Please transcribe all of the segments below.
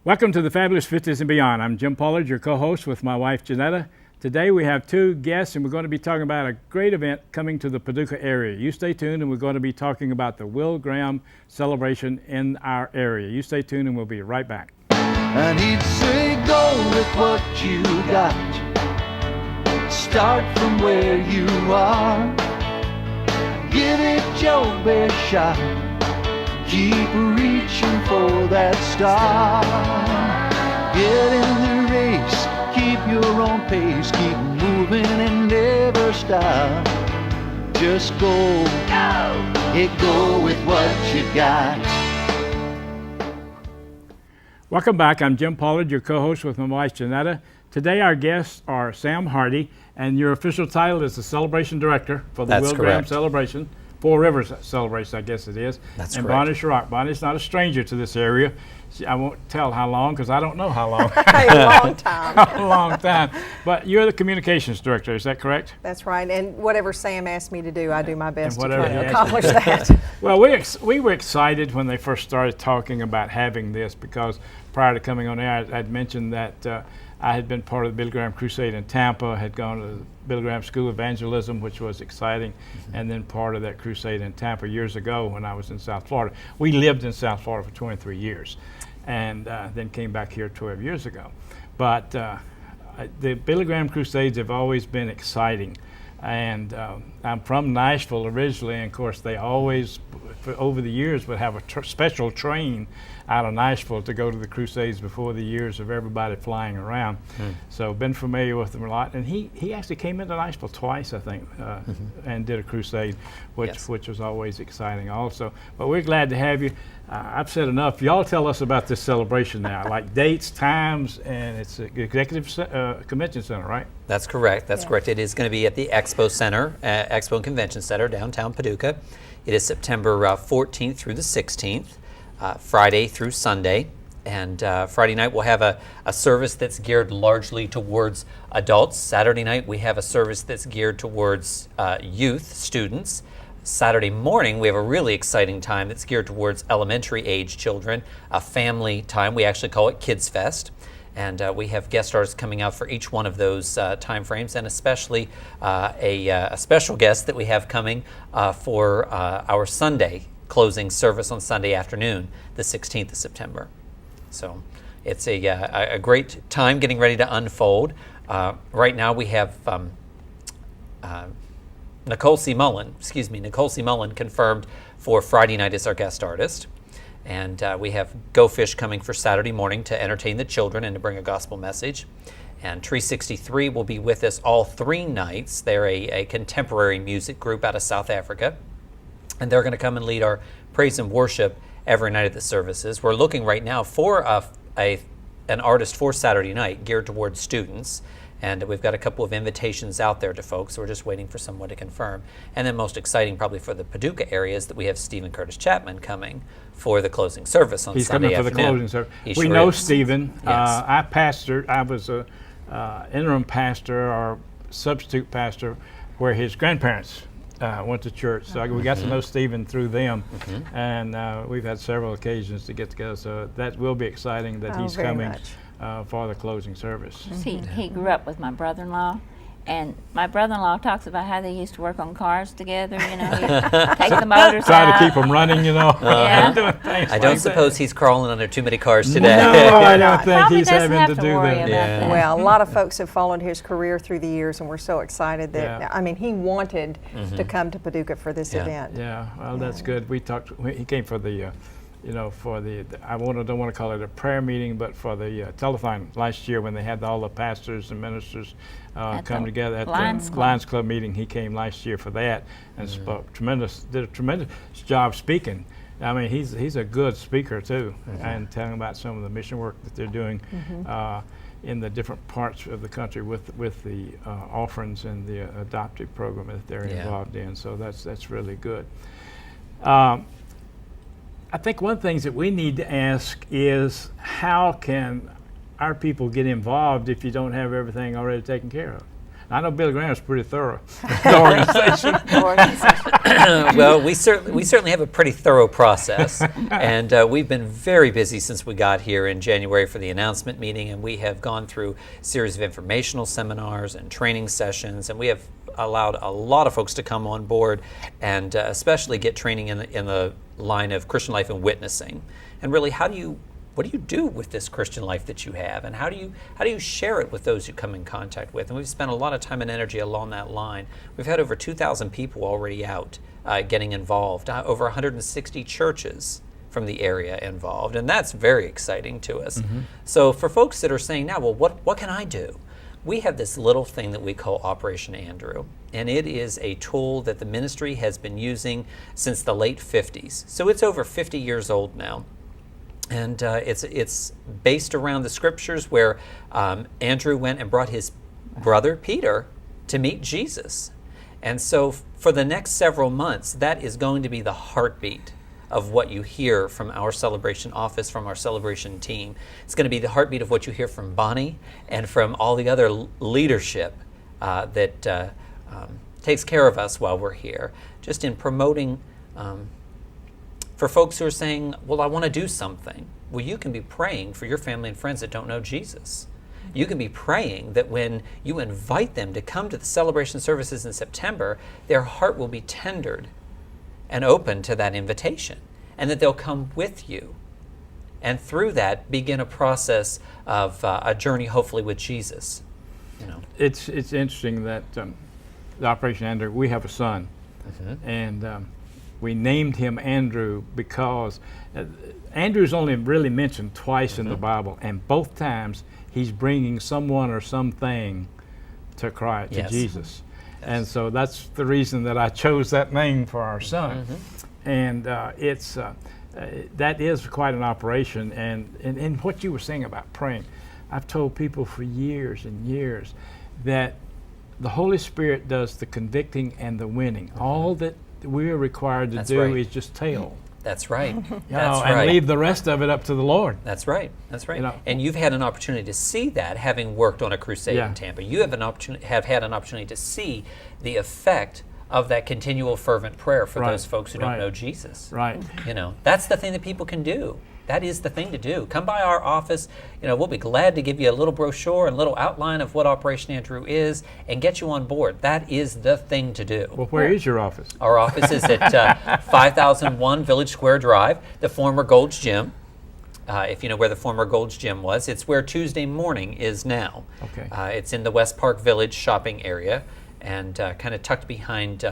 Welcome to the Fabulous Fifties and Beyond. I'm Jim Pollard, your co-host with my wife, Jeanetta. Today we have two guests and we're going to be talking about a great event coming to the Paducah area. You stay tuned and we're going to be talking about the Will Graham celebration in our area. You stay tuned and we'll be right back. And he'd say, go with what you got. Start from where you are. Give it your best shot. Keep reaching for that star. Get in the race, keep your own pace, keep moving and never stop. Just go, go with what you got. Welcome back. I'm Jim Pollard, your co-host with my wife, Jeanetta. Today our guests are Sam Hardy, and your official title is the Celebration Director for the Will Graham Celebration. Four Rivers Celebration, I guess it is. That's and correct. Bonnie Schrock. Bonnie's not a stranger to this area. I won't tell how long because I don't know how long. A long time. A long time. But you're the communications director, is that correct? That's right. And whatever Sam asked me to do, I do my best to whatever try he to asked you accomplish to that. Well, we were excited when they first started talking about having this because prior to coming on air, I'd mentioned that I had been part of the Billy Graham Crusade in Tampa, had gone to the Billy Graham School of Evangelism, which was exciting, and then part of that crusade in Tampa years ago when I was in South Florida. We lived in South Florida for 23 years and then came back here 12 years ago. But the Billy Graham Crusades have always been exciting. And I'm from Nashville originally, and of course they always, over the years, would have a special train out of Nashville to go to the Crusades before the years of everybody flying around. So been familiar with them a lot. And he actually came into Nashville twice, I think, and did a crusade, which was always exciting also. But we're glad to have you. I've said enough. Y'all tell us about this celebration now, like dates, times, and it's the Executive Convention Center, right? That's correct. That's correct. It is going to be at the Expo Center, Expo and Convention Center, downtown Paducah. It is September 14th through the 16th, Friday through Sunday. And Friday night we'll have a service that's geared largely towards adults. Saturday night we have a service that's geared towards youth, students. Saturday morning, we have a really exciting time that's geared towards elementary age children, a family time. We actually call it Kids Fest. And we have guest artists coming out for each one of those time frames, and especially a special guest that we have coming for our Sunday closing service on Sunday afternoon, the 16th of September. So it's a great time getting ready to unfold. Right now we have Nicole C. Mullen confirmed for Friday night as our guest artist. And we have Go Fish coming for Saturday morning to entertain the children and to bring a gospel message. And Tree 63 will be with us all 3 nights. They're a contemporary music group out of South Africa. And they're going to come and lead our praise and worship every night at the services. We're looking right now for an artist for Saturday night geared towards students. And we've got a couple of invitations out there to folks. So we're just waiting for someone to confirm. And then most exciting probably for the Paducah area is that we have Stephen Curtis Chapman coming for the closing service on Sunday afternoon. He's coming for the closing service. We know Stephen. Yes. I was an interim pastor or substitute pastor where his grandparents went to church. So we got to know Stephen through them. And we've had several occasions to get together. So that will be exciting that he's coming for the closing service. He grew up with my brother-in-law, and my brother-in-law talks about how they used to work on cars together, you know, he'd take the motors Try out. to keep them running, you know. I don't suppose he's crawling under too many cars today. No, I don't think Probably he's doesn't having have to to do worry that. about that. Well, a lot of folks have followed his career through the years, and we're so excited that, Yeah. I mean, he wanted to come to Paducah for this event. Yeah, well, that's good. We talked, he came for the, for the I don't want to call it a prayer meeting, but for the telethon last year when they had all the pastors and ministers come together at the Lions Club meeting. He came last year for that and did a tremendous job speaking. I mean, he's a good speaker too, and telling about some of the mission work that they're doing in the different parts of the country with the orphans and the adoptive program that they're involved in. So that's really good. I think one of the things that we need to ask is how can our people get involved if you don't have everything already taken care of? I know Billy Graham's pretty thorough. The organization. Well, we certainly have a pretty thorough process, and we've been very busy since we got here in January for the announcement meeting, and we have gone through a series of informational seminars and training sessions, and we have allowed a lot of folks to come on board and especially get training in the line of Christian life and witnessing. And really, what do you do with this Christian life that you have, and how do you share it with those you come in contact with? And we've spent a lot of time and energy along that line. We've had over 2,000 people already out getting involved, over 160 churches from the area involved, and that's very exciting to us. So for folks that are saying now, well, what can I do? We have this little thing that we call Operation Andrew, and it is a tool that the ministry has been using since the late 50s. So it's over 50 years old now. And it's based around the scriptures where Andrew went and brought his brother Peter to meet Jesus. And so for the next several months, that is going to be the heartbeat of what you hear from our celebration office, from our celebration team. It's going to be the heartbeat of what you hear from Bonnie and from all the other leadership that takes care of us while we're here, just in promoting for folks who are saying, well, I want to do something. Well, you can be praying for your family and friends that don't know Jesus. You can be praying that when you invite them to come to the celebration services in September, their heart will be tendered and open to that invitation, and that they'll come with you. And through that, begin a process of a journey, hopefully, with Jesus. You know, It's interesting that the Operation Andrew, we have a son, and we named him Andrew because Andrew's only really mentioned twice in the Bible, and both times he's bringing someone or something to Christ, to Jesus. And so that's the reason that I chose that name for our son. And it's that is quite an operation. And what you were saying about praying, I've told people for years and years that the Holy Spirit does the convicting and the winning. All that we're required to do is just tell. That's right. And leave the rest of it up to the Lord. That's right. That's right. You know, and you've had an opportunity to see that, having worked on a crusade in Tampa. You have had an opportunity to see the effect of that continual fervent prayer for those folks who don't know Jesus. Right. You know, that's the thing that people can do. That is the thing to do. Come by our office. You know, we'll be glad to give you a little brochure and a little outline of what Operation Andrew is and get you on board. That is the thing to do. Well, where is your office? Our office is at 5001 Village Square Drive, the former Gold's Gym. If you know where the former Gold's Gym was, it's where Tuesday morning is now. Okay. It's in the West Park Village shopping area and kind of tucked behind,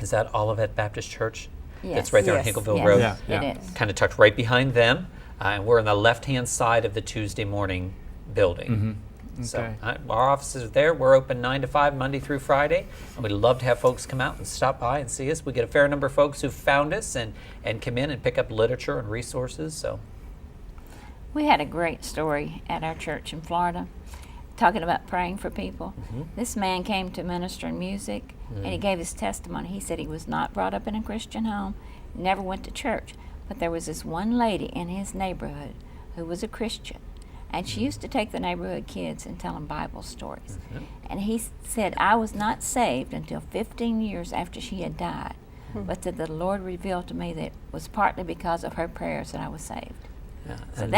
is that Olivet Baptist Church? Yes. It's right there on Hinkleville Road. It is. Kind of tucked right behind them. And we're on the left-hand side of the Tuesday morning building. So our offices are there. We're open 9 to 5, Monday through Friday. And we'd love to have folks come out and stop by and see us. We get a fair number of folks who've found us and come in and pick up literature and resources. So We had a great story at our church in Florida, talking about praying for people. This man came to minister in music, and he gave his testimony. He said he was not brought up in a Christian home, never went to church, but there was this one lady in his neighborhood who was a Christian, and she used to take the neighborhood kids and tell them Bible stories. And he said, I was not saved until 15 years after she had died, but that the Lord revealed to me that it was partly because of her prayers that I was saved. So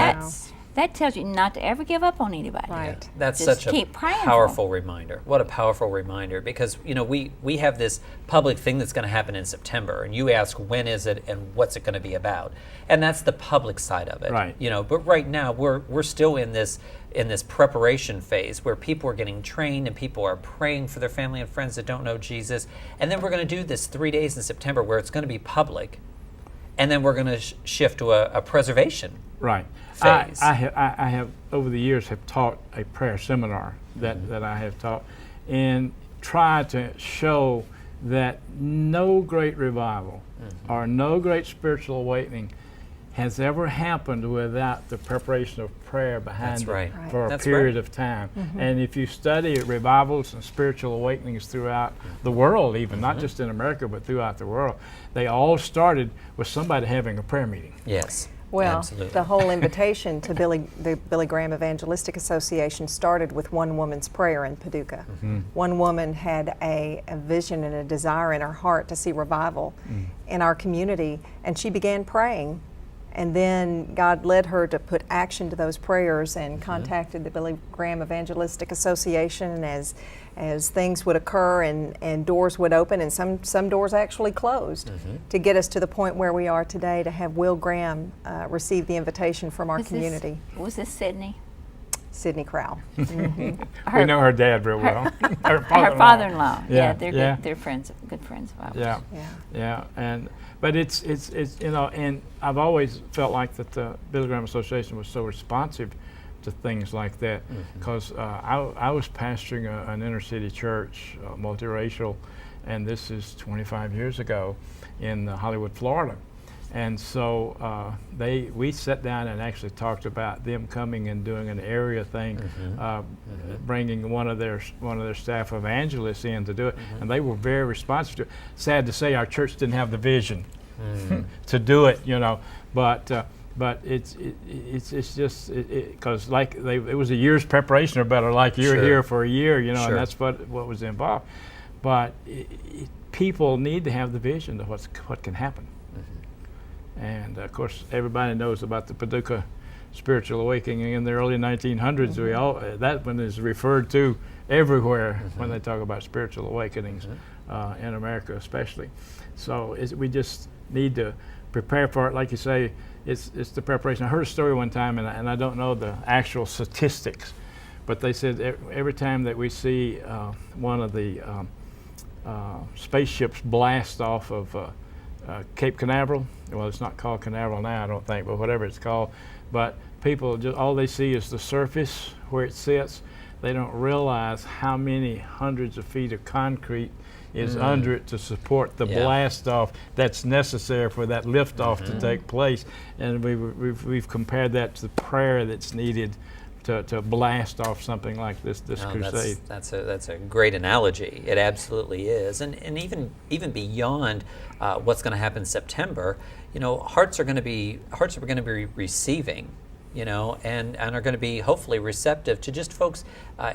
that tells you not to ever give up on anybody. Right. That's Just such a keep praying for powerful reminder. What a powerful reminder, because you know we have this public thing that's going to happen in September, and you ask when is it and what's it going to be about, and that's the public side of it. Right. You know, but right now we're still in this preparation phase where people are getting trained and people are praying for their family and friends that don't know Jesus, and then we're going to do this 3 days in September where it's going to be public, and then we're going to shift to a preservation. Right. Phase. I have over the years have taught a prayer seminar that I have taught, and tried to show that no great revival or no great spiritual awakening has ever happened without the preparation of prayer behind That's it right. for a That's period right. of time. And if you study revivals and spiritual awakenings throughout the world, even not just in America but throughout the world, they all started with somebody having a prayer meeting. Yes. Well, Absolutely. the whole invitation to the Billy Graham Evangelistic Association started with one woman's prayer in Paducah. One woman had a vision and a desire in her heart to see revival in our community, and she began praying. And then God led her to put action to those prayers and contacted the Billy Graham Evangelistic Association as things would occur and doors would open, and some doors actually closed to get us to the point where we are today to have Will Graham receive the invitation from our community. Was this Sydney? Sydney Crowell. We know her dad real well. Her Her father-in-law. Yeah, they're yeah. Good, they're friends, good friends of ours. Yeah, yeah, but it's and I've always felt like that the Billy Graham Association was so responsive to things like that, because I was pastoring an inner city church, multiracial, and this is 25 years ago in Hollywood, Florida. And so we sat down and actually talked about them coming and doing an area thing, bringing one of their staff evangelists in to do it, and they were very responsive to it. Sad to say, our church didn't have the vision to do it, but it's just because it was a year's preparation or better, like you're here for a year, and that's what was involved. But people need to have the vision of what can happen. And of course, everybody knows about the Paducah spiritual awakening in the early 1900s. That one is referred to everywhere when they talk about spiritual awakenings in America, especially. So we just need to prepare for it, like you say. It's the preparation. I heard a story one time, and I don't know the actual statistics, but they said every time that we see one of the spaceships blast off of Cape Canaveral. Well, it's not called Canaveral now, I don't think, but whatever it's called. But people, just all they see is the surface where it sits. They don't realize how many hundreds of feet of concrete is under it to support the blast off that's necessary for that lift off to take place. And we've compared that to the prayer that's needed to blast off something like this crusade. That's a great analogy. It absolutely is, and even beyond what's going to happen in September, hearts are going to be receiving, and are going to be hopefully receptive to just folks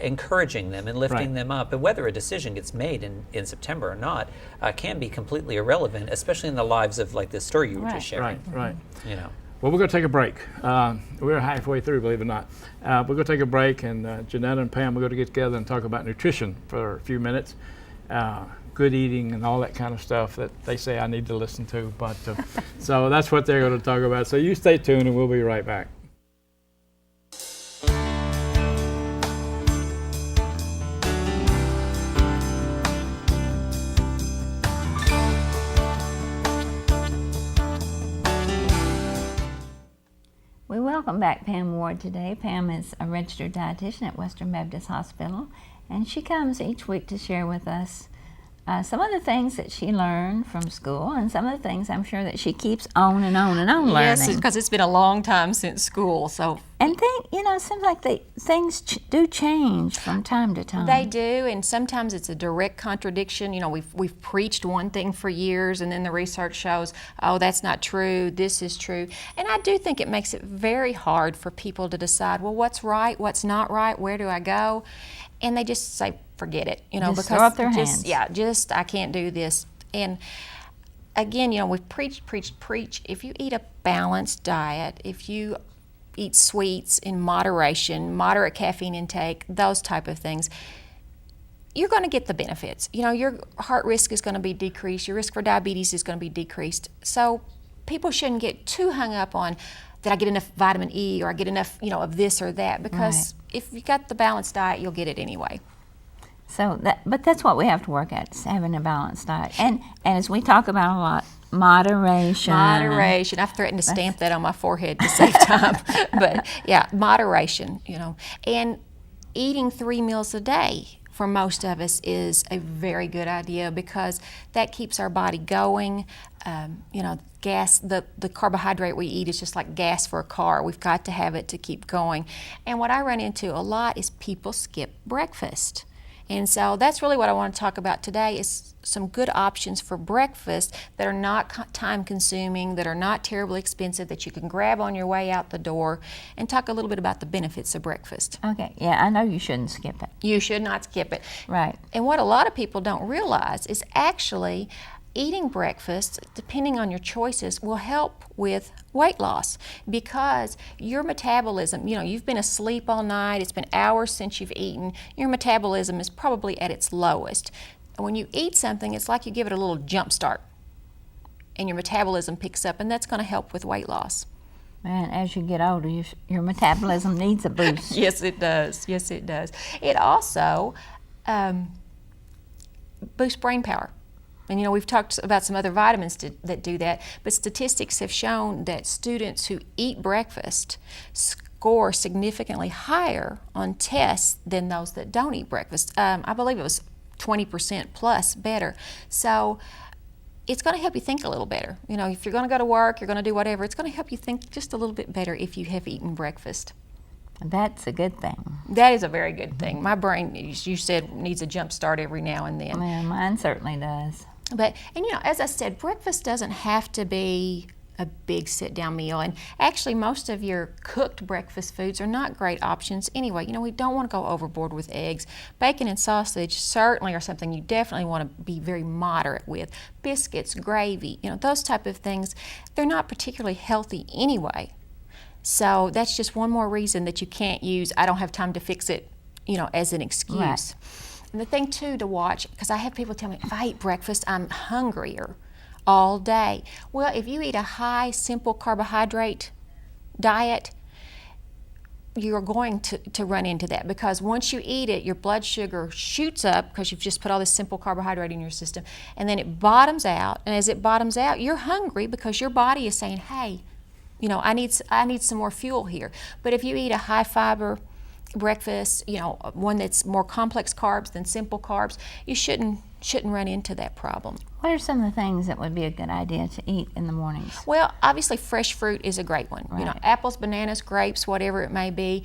encouraging them and lifting them up. And whether a decision gets made in September or not can be completely irrelevant, especially in the lives of like this story you were just sharing. Right. Well, we're going to take a break. We're halfway through, believe it or not. We're going to take a break, and Jeanetta and Pam are going to get together and talk about nutrition for a few minutes, good eating and all that kind of stuff that they say I need to listen to. But so that's what they're going to talk about. So you stay tuned, and we'll be right back. We welcome back Pam Ward today. Pam is a registered dietitian at Western Baptist Hospital, and she comes each week to share with us some of the things that she learned from school and some of the things I'm sure that she keeps on and on and on learning. Yes, because it's been a long time since school. So and it seems like things do change from time to time. they do, and sometimes it's a direct contradiction. We've preached one thing for years, and then the research shows, oh, that's not true, this is true. And I do think it makes it very hard for people to decide, well, what's right, what's not right, where do I go? And they just say, forget it, just because throw up their hands. I can't do this. And again, we've preached. If you eat a balanced diet, if you eat sweets in moderation, moderate caffeine intake, those type of things, you're going to get the benefits. Your heart risk is going to be decreased. Your risk for diabetes is going to be decreased. So people shouldn't get too hung up on that I get enough vitamin E or I get enough, of this or that, because if you got the balanced diet, you'll get it anyway. So but that's what we have to work at, is having a balanced diet. And as we talk about a lot, moderation. Moderation. I've threatened to stamp that on my forehead to save time. But yeah, moderation, And eating 3 meals a day for most of us is a very good idea, because that keeps our body going. Gas, the carbohydrate we eat is just like gas for a car. We've got to have it to keep going. And what I run into a lot is people skip breakfast. And so that's really what I want to talk about today is some good options for breakfast that are not time consuming, that are not terribly expensive, that you can grab on your way out the door, and talk a little bit about the benefits of breakfast. Okay, yeah, I know you shouldn't skip it. You should not skip it. Right. And what a lot of people don't realize is actually eating breakfast, depending on your choices, will help with weight loss because your metabolism, you've been asleep all night, it's been hours since you've eaten, your metabolism is probably at its lowest. And when you eat something, it's like you give it a little jump start and your metabolism picks up, and that's going to help with weight loss. And as you get older, your metabolism needs a boost. Yes, it does. Yes, it does. It also boosts brain power. And we've talked about some other vitamins that do that, but statistics have shown that students who eat breakfast score significantly higher on tests than those that don't eat breakfast. I believe it was 20% plus better. So it's going to help you think a little better. If you're going to go to work, you're going to do whatever, it's going to help you think just a little bit better if you have eaten breakfast. That's a good thing. That is a very good thing. My brain, you said, needs a jump start every now and then. Well, mine certainly does. But, as I said, breakfast doesn't have to be a big sit-down meal. And actually, most of your cooked breakfast foods are not great options anyway. We don't want to go overboard with eggs. Bacon and sausage certainly are something you definitely want to be very moderate with. Biscuits, gravy, those type of things, they're not particularly healthy anyway. So that's just one more reason that you can't use, I don't have time to fix it, as an excuse. Right. And the thing, too, to watch, because I have people tell me, if I eat breakfast, I'm hungrier all day. Well, if you eat a high, simple carbohydrate diet, you're going to run into that because once you eat it, your blood sugar shoots up because you've just put all this simple carbohydrate in your system, and then it bottoms out. And as it bottoms out, you're hungry because your body is saying, hey, I need some more fuel here. But if you eat a high fiber breakfast, one that's more complex carbs than simple carbs, you shouldn't run into that problem. What are some of the things that would be a good idea to eat in the mornings? Well, obviously fresh fruit is a great one. Right. Apples, bananas, grapes, whatever it may be.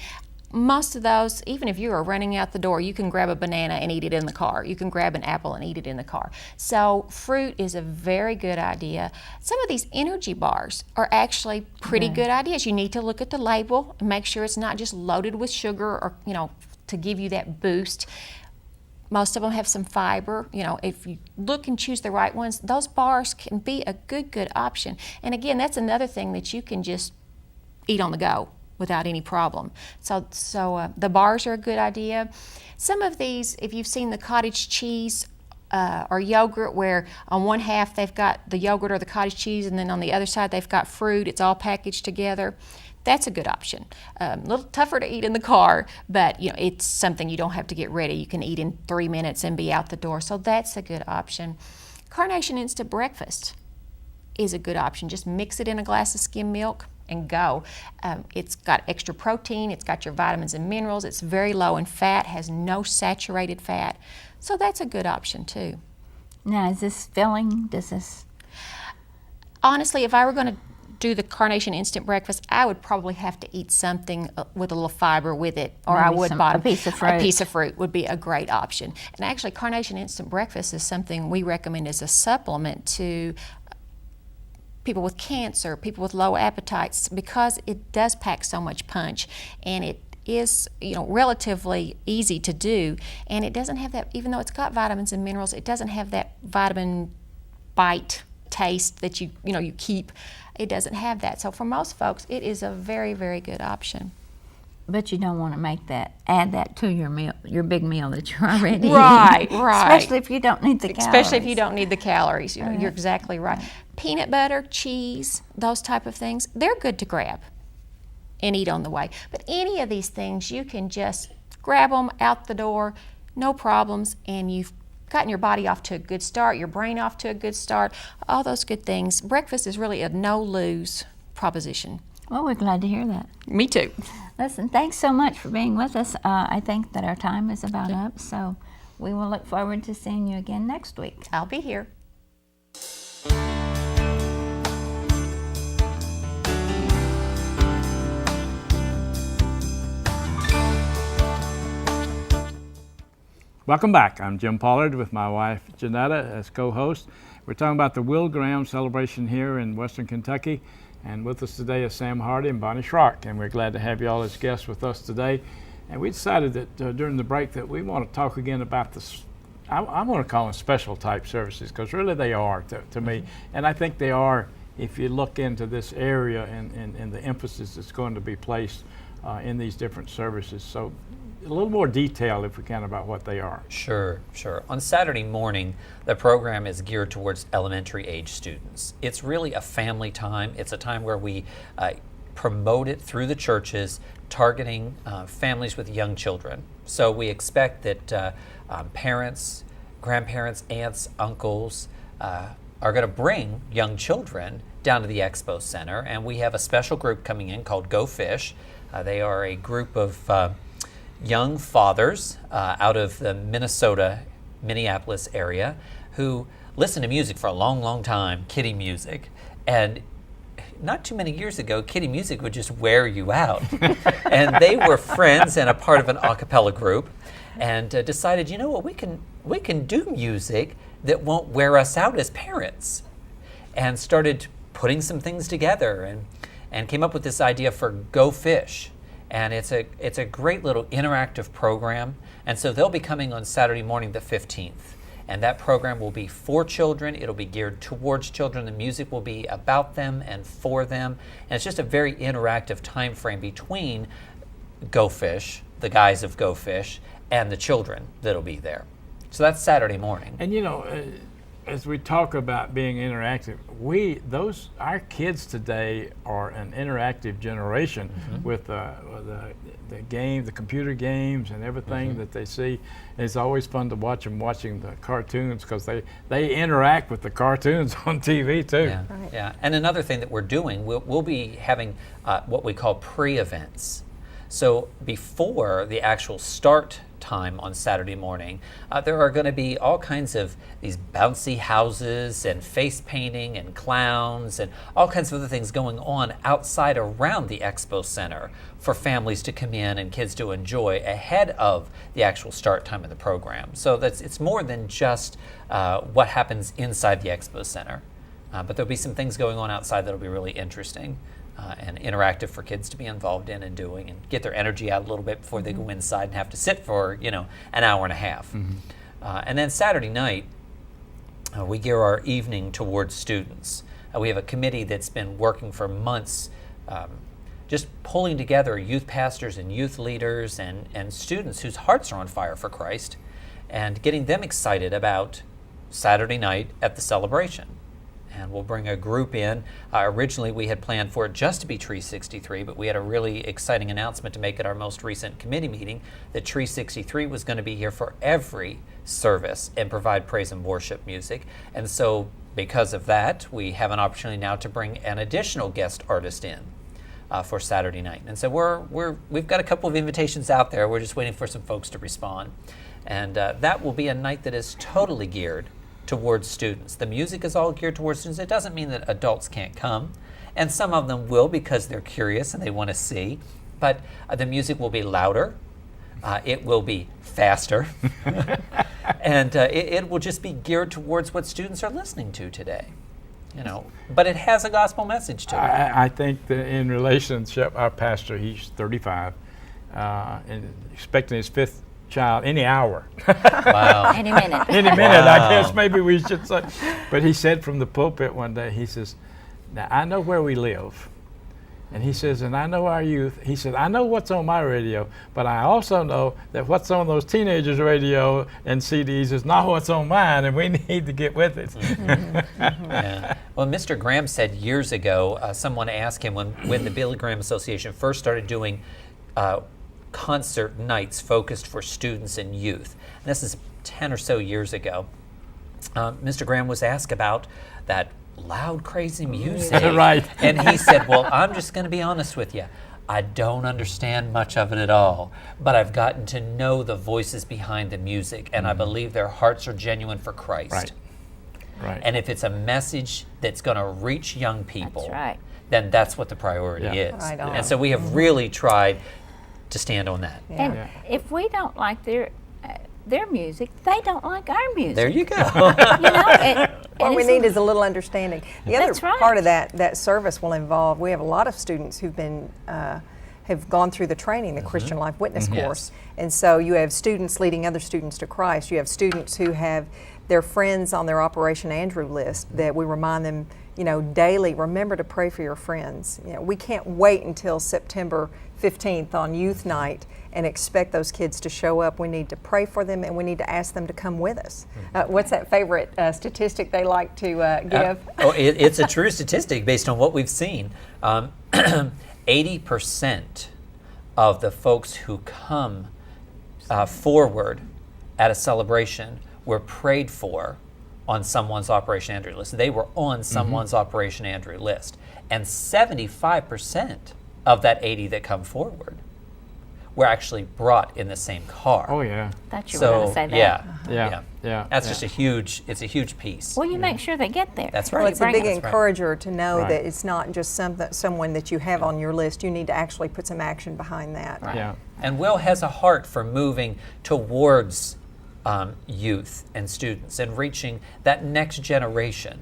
Most of those, even if you are running out the door, you can grab a banana and eat it in the car. You can grab an apple and eat it in the car. So fruit is a very good idea. Some of these energy bars are actually pretty good ideas. You need to look at the label and make sure it's not just loaded with sugar or, to give you that boost. Most of them have some fiber. If you look and choose the right ones, those bars can be a good option. And again, that's another thing that you can just eat on the go without any problem. So the bars are a good idea. Some of these, if you've seen the cottage cheese or yogurt, where on one half they've got the yogurt or the cottage cheese, and then on the other side they've got fruit, it's all packaged together. That's a good option. A little tougher to eat in the car, but it's something you don't have to get ready. You can eat in 3 minutes and be out the door. So that's a good option. Carnation Instant Breakfast is a good option. Just mix it in a glass of skim milk and go. It's got extra protein, it's got your vitamins and minerals, it's very low in fat, has no saturated fat. So that's a good option too. Now, is this filling? Honestly, if I were going to do the Carnation Instant Breakfast, I would probably have to eat something with a little fiber with it, or Maybe I would buy a piece of fruit. A piece of fruit would be a great option. And actually, Carnation Instant Breakfast is something we recommend as a supplement to people with cancer, people with low appetites, because it does pack so much punch, and it is relatively easy to do, and it doesn't have that, even though it's got vitamins and minerals, it doesn't have that vitamin bite taste that you keep. It doesn't have that. So for most folks, it is a very, very good option. But you don't want to add that to your meal, your big meal that you're already eating. Right. Especially if you don't need the calories. Especially if you don't need the calories. Right. You're exactly right. Peanut butter, cheese, those type of things, they're good to grab and eat on the way. But any of these things, you can just grab them out the door, no problems, and you've gotten your body off to a good start, your brain off to a good start, all those good things. Breakfast is really a no-lose proposition. Well, we're glad to hear that. Me too. Listen, thanks so much for being with us. I think that our time is about up, so we will look forward to seeing you again next week. I'll be here. Welcome back. I'm Jim Pollard with my wife Jeanetta as co-host. We're talking about the Will Graham celebration here in Western Kentucky, and with us today is Sam Hardy and Bonnie Schrock, and we're glad to have you all as guests with us today. And we decided that during the break that we want to talk again about this. I want to call them special type services, because really they are to me, and I think they are if you look into this area and the emphasis that's going to be placed in these different services. So a little more detail, if we can, about what they are. Sure. On Saturday morning, the program is geared towards elementary age students. It's really a family time. It's a time where we promote it through the churches, targeting families with young children. So we expect that parents, grandparents, aunts, uncles are going to bring young children down to the Expo Center, and we have a special group coming in called Go Fish. They are a group of young fathers out of the Minneapolis area who listen to music for a long time, kiddie music. And not too many years ago, kiddie music would just wear you out. And they were friends and a part of an a cappella group, and decided, you know what, we can do music that won't wear us out as parents. And started putting some things together and came up with this idea for Go Fish. And it's a great little interactive program. And so they'll be coming on Saturday morning the 15th. And that program will be for children. It'll be geared towards children. The music will be about them and for them. And it's just a very interactive time frame between Go Fish, the guys of Go Fish, and the children that'll be there. So that's Saturday morning. And as we talk about being interactive, our kids today are an interactive generation with the computer games and everything that they see. It's always fun to watch them watching the cartoons, because they interact with the cartoons on TV too. Yeah, Right. yeah. And another thing that we're doing, we'll be having what we call pre-events. So before the actual start time on Saturday morning, there are going to be all kinds of these bouncy houses and face painting and clowns and all kinds of other things going on outside around the Expo Center for families to come in and kids to enjoy ahead of the actual start time of the program. So it's more than just what happens inside the Expo Center, but there'll be some things going on outside that'll be really interesting. And interactive for kids to be involved in and doing, and get their energy out a little bit before they go inside and have to sit for an hour and a half. And then Saturday night, we gear our evening towards students. We have a committee that's been working for months, just pulling together youth pastors and youth leaders and students whose hearts are on fire for Christ, and getting them excited about Saturday night at the celebration. And we'll bring a group in. Originally, we had planned for it just to be Tree 63, but we had a really exciting announcement to make at our most recent committee meeting that Tree 63 was going to be here for every service and provide praise and worship music. And so because of that, we have an opportunity now to bring an additional guest artist in for Saturday night. And so we've got a couple of invitations out there. We're just waiting for some folks to respond. And that will be a night that is totally geared towards students. The music is all geared towards students. It doesn't mean that adults can't come, and some of them will because they're curious and they want to see, but the music will be louder, it will be faster, and it will just be geared towards what students are listening to today. But it has a gospel message to it. I think that in relationship, our pastor, he's 35, and expecting his fifth child any hour. Wow. Any minute. Any minute, I guess maybe we should say. But he said from the pulpit one day, he says, now I know where we live. And he says, and I know our youth. He said, I know what's on my radio, but I also know that what's on those teenagers' radio and CDs is not what's on mine, and we need to get with it. Yeah. Well, Mr. Graham said years ago, someone asked him when the Billy Graham Association first started doing concert nights focused for students and youth. And this is 10 or so years ago. Mr. Graham was asked about that loud, crazy music. Right. And he said, well, I'm just going to be honest with you. I don't understand much of it at all, but I've gotten to know the voices behind the music, and I believe their hearts are genuine for Christ. Right. And if it's a message that's going to reach young people, That's right. then that's what the priority is. Right on. And so we have really tried to stand on that. And Yeah. if we don't like their music, they don't like our music. There you go. You know, What we need is a little understanding. The other That's right. part of that service will involve, we have a lot of students who've been, have gone through the training, the Christian Life Witness course. And so you have students leading other students to Christ. You have students who have their friends on their Operation Andrew list that we remind them, you know, daily, remember to pray for your friends. You know, we can't wait until September 15th on Youth Night and expect those kids to show up. We need to pray for them, and we need to ask them to come with us. What's that favorite statistic they like to give? It's a true statistic based on what we've seen. 80% of the folks who come forward at a celebration were prayed for on someone's Operation Andrew list. They were on someone's Operation Andrew list. And 75% of that 80 that come forward were actually brought in the same car. Oh, yeah. Thought you were going to say that. Yeah. That's just it's a huge piece. Well, you make sure they get there. That's Well, right. it's a big That's right. encourager to know Right. that it's not just someone that you have on your list. You need to actually put some action behind that. Yeah. And Will has a heart for moving towards youth and students and reaching that next generation.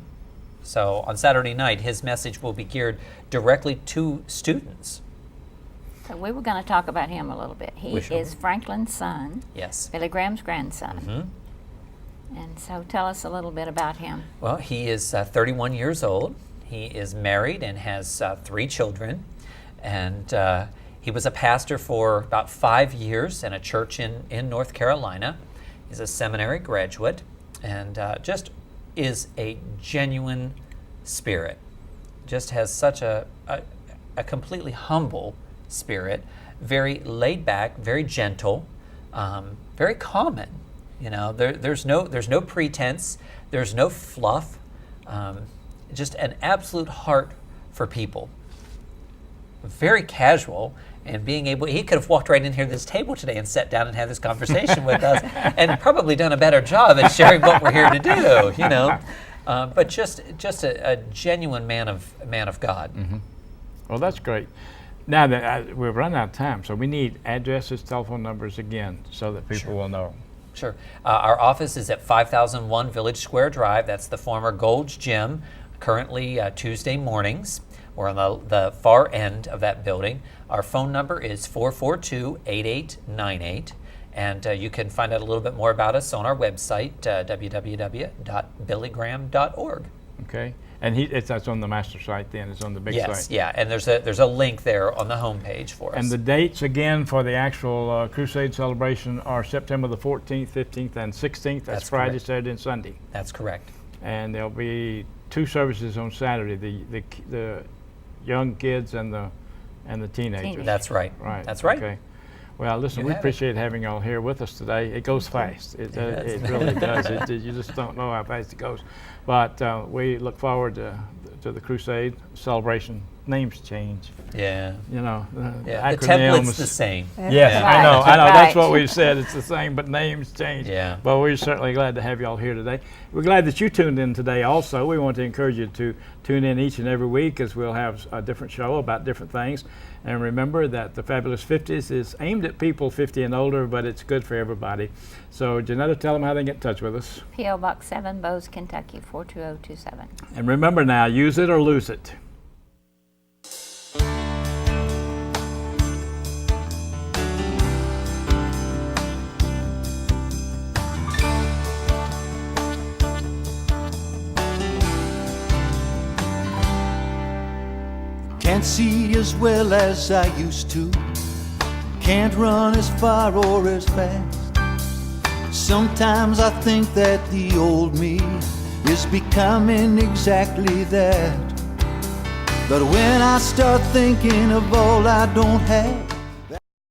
So on Saturday night, his message will be geared directly to students. So we were going to talk about him a little bit. He We shall. is Franklin's son, Yes. Billy Graham's grandson. And so tell us a little bit about him. Well, he is 31 years old. He is married and has 3 children. And he was a pastor for about 5 years in a church in North Carolina. He's a seminary graduate and just is a genuine spirit. Just has such a completely humble spirit, very laid back, very gentle, very common. You know, there's no pretense, there's no fluff, just an absolute heart for people. Very casual, and being able, he could have walked right in here to this table today and sat down and had this conversation with us, and probably done a better job at sharing what we're here to do. You know, but just a genuine man of God. Well, that's great. Now that we've run out of time, so we need addresses, telephone numbers again, so that people will know. Sure. Our office is at 5001 Village Square Drive. That's the former Gold's Gym. Currently Tuesday mornings. We're on the far end of that building. Our phone number is 442-8898. And you can find out a little bit more about us on our website, www.billygraham.org. Okay, and that's on the master site. Then it's on the big Yes, site. yeah, and there's a link there on the homepage for us. And the dates again for the actual Crusade celebration are September the 14th, 15th, and 16th. That's Friday, correct. Saturday, and Sunday. That's correct. And there'll be 2 services on Saturday: the young kids and the teenagers. That's right. Right. That's right. Okay. Well, listen, You we have it. appreciate having y'all here with us today. It goes fast. It really does. You just don't know how fast it goes. But we look forward to the Crusade celebration. Names change. Yeah. You know, Yeah. The acronyms. template's the same. Yes, Yeah. I know. Right. That's what we've said. It's the same, but names change. Yeah. But we're certainly glad to have y'all here today. We're glad that you tuned in today also. We want to encourage you to tune in each and every week, as we'll have a different show about different things. And remember that the Fabulous 50s is aimed at people 50 and older, but it's good for everybody. So, Jeanetta, tell them how they can get in touch with us. P.O. Box 7, Bose, Kentucky, 42027. And remember now, use it or lose it. Can't see as well as I used to. Can't run as far or as fast. Sometimes I think that the old me is becoming exactly that. But when I start thinking of all I don't have,